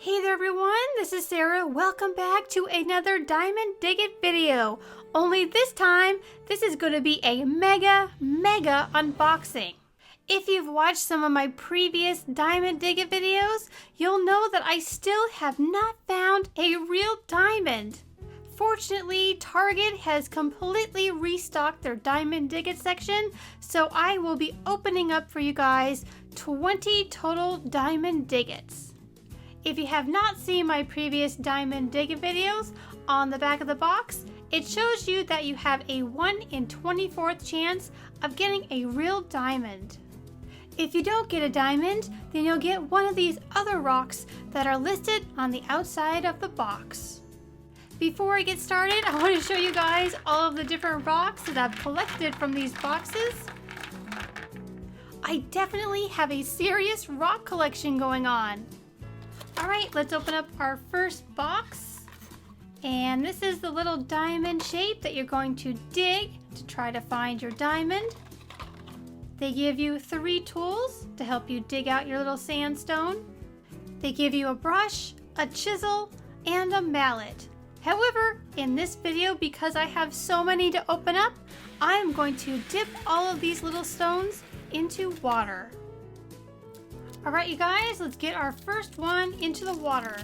Hey there everyone, this is Sarah. Welcome back to another Diamond Dig It video. Only this time, this is going to be a mega unboxing. If you've watched some of my previous Diamond Dig It videos, you'll know that I still have not found a real diamond. Fortunately, Target has completely restocked their Diamond Dig It section, so I will be opening up for you guys 20 total Diamond Dig Its. If you have not seen my previous Diamond Dig It videos, on the back of the box, it shows you that you have a 1 in 24th chance of getting a real diamond. If you don't get a diamond, then you'll get one of these other rocks that are listed on the outside of the box. Before I get started, I want to show you guys all of the different rocks that I've collected from these boxes. I definitely have a serious rock collection going on. Alright, let's open up our first box. And this is the little diamond shape that you're going to dig to try to find your diamond. They give you 3 tools to help you dig out your little sandstone. They give you a brush, a chisel, and a mallet. However, in this video, because I have so many to open up, I'm going to dip all of these little stones into water. Alright you guys, let's get our first one into the water.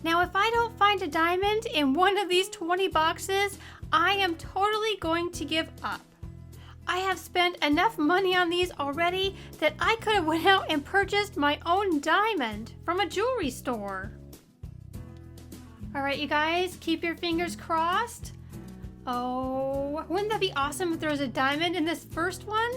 Now if I don't find a diamond in one of these 20 boxes, I am totally going to give up. I have spent enough money on these already that I could have went out and purchased my own diamond from a jewelry store. Alright you guys, keep your fingers crossed. Oh, wouldn't that be awesome if there was a diamond in this first one?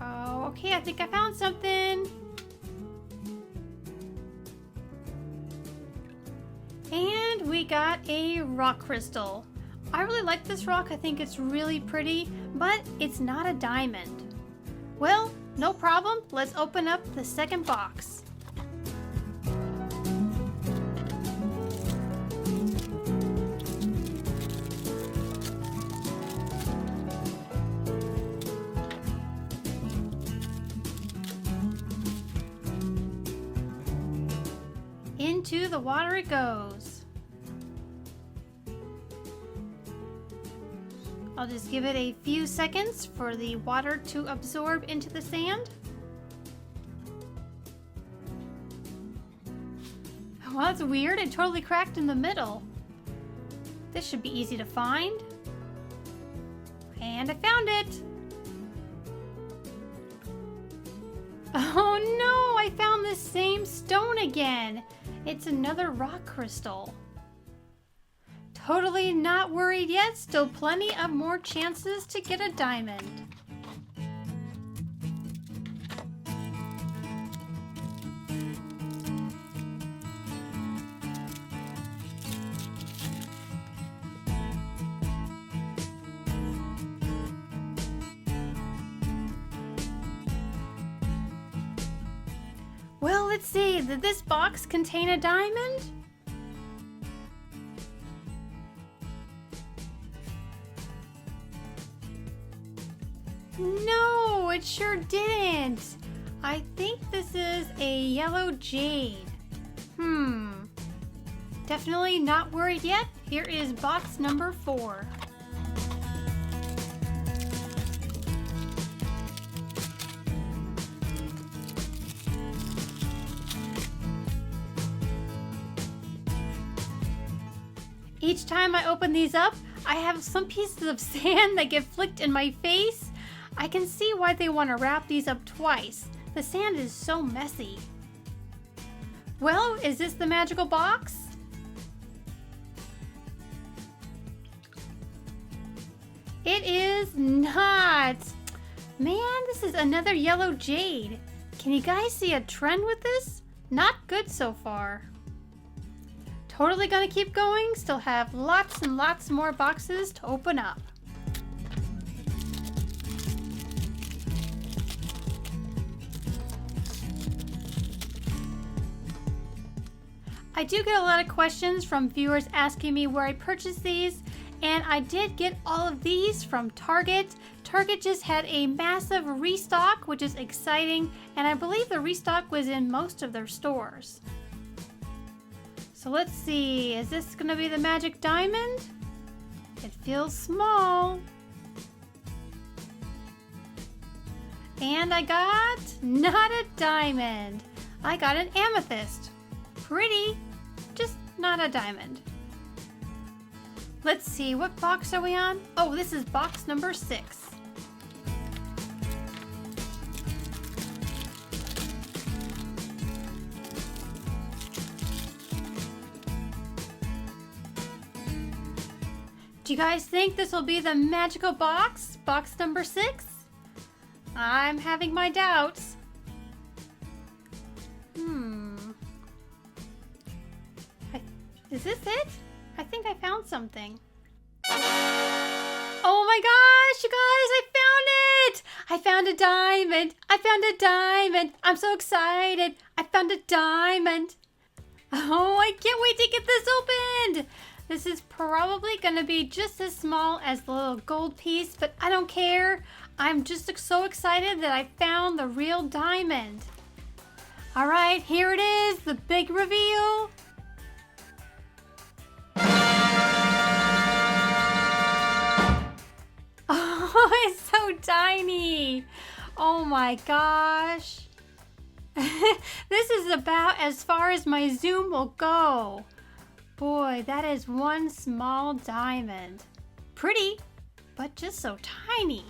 Oh, okay, I think I found something. And we got a rock crystal. I really like this rock. I think it's really pretty, but it's not a diamond. Well, no problem. Let's open up the second box. Into the water it goes. I'll just give it a few seconds for the water to absorb into the sand. Well, that's weird. It totally cracked in the middle. This should be easy to find. And I found it. Oh no, I found the same stone again. It's another rock crystal. Totally not worried yet. Still plenty of more chances to get a diamond. Well, let's see. Did this box contain a diamond? No, it sure didn't. I think this is a yellow jade. Definitely not worried yet. Here is box number 4. Each time I open these up, I have some pieces of sand that get flicked in my face. I can see why they want to wrap these up twice. The sand is so messy. Well, is this the magical box? It is not. Man, this is another yellow jade. Can you guys see a trend with this? Not good so far. Totally gonna keep going, still have lots and lots more boxes to open up. I do get a lot of questions from viewers asking me where I purchased these, And I did get all of these from Target. Target just had a massive restock, which is exciting, and I believe the restock was in most of their stores. So let's see, is this going to be the magic diamond? It feels small. And I got not a diamond. I got an amethyst. Pretty, just not a diamond. Let's see, what box are we on? Oh, this is box number 6. Do you guys think this will be the magical box? Box number 6? I'm having my doubts. Is this it? I think I found something. Oh my gosh, you guys, I found it! I found a diamond! I found a diamond! I'm so excited! I found a diamond! Oh, I can't wait to get this opened! This is probably going to be just as small as the little gold piece, but I don't care. I'm just so excited that I found the real diamond. All right, here it is, the big reveal. Oh, it's so tiny. Oh my gosh. This is about as far as my zoom will go. Boy, that is one small diamond. Pretty, but just so tiny.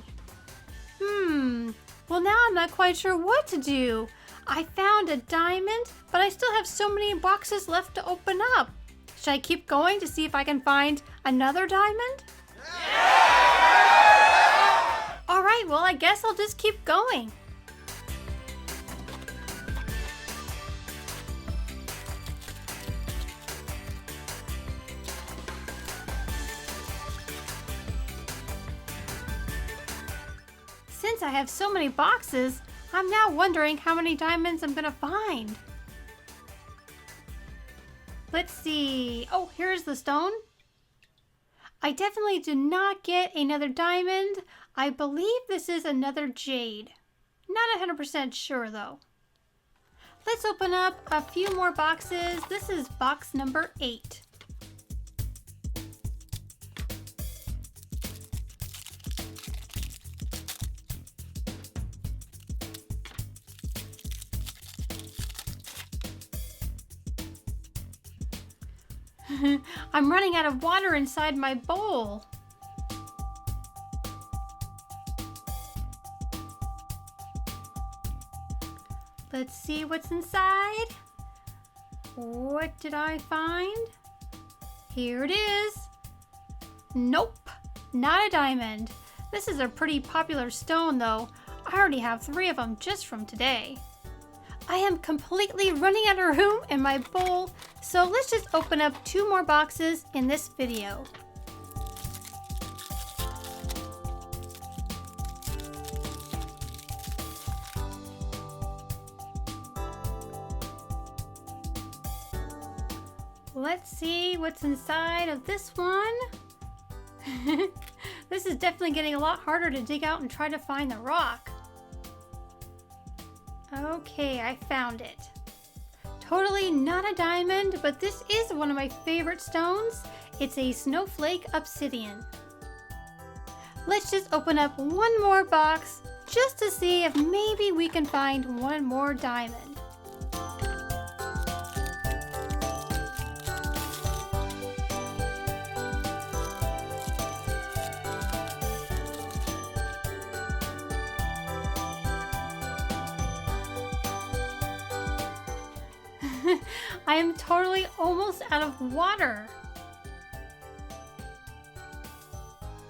Well, now I'm not quite sure what to do. I found a diamond, but I still have so many boxes left to open up. Should I keep going to see if I can find another diamond? All right, well, I guess I'll just keep going. Since I have so many boxes, I'm now wondering how many diamonds I'm gonna find. Let's see. Oh, here's the stone. I definitely did not get another diamond. I believe this is another jade. Not 100% sure though. Let's open up a few more boxes. This is box number 8. I'm running out of water inside my bowl. Let's see what's inside. What did I find? Here it is. Nope, not a diamond. This is a pretty popular stone though. I already have 3 of them just from today. I am completely running out of room in my bowl, so let's just open up 2 more boxes in this video. Let's see what's inside of this one. This is definitely getting a lot harder to dig out and try to find the rock. Okay, I found it. Totally not a diamond, but this is one of my favorite stones. It's a snowflake obsidian. Let's just open up one more box just to see if maybe we can find one more diamond. I am totally almost out of water.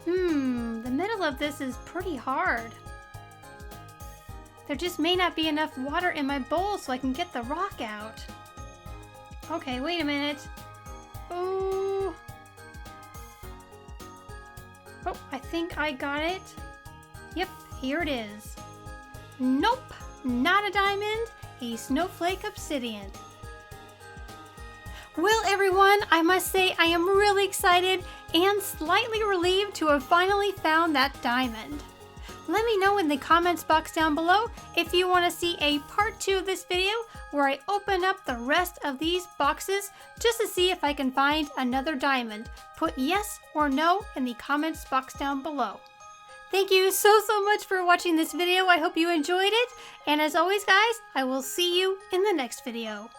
The middle of this is pretty hard. There just may not be enough water in my bowl so I can get the rock out. Okay, wait a minute. Oh, I think I got it. Yep, here it is. Nope, not a diamond, a snowflake obsidian. Well, everyone, I must say I am really excited and slightly relieved to have finally found that diamond. Let me know in the comments box down below if you want to see a part 2 of this video where I open up the rest of these boxes just to see if I can find another diamond. Put yes or no in the comments box down below. Thank you so much for watching this video. I hope you enjoyed it. And as always guys, I will see you in the next video.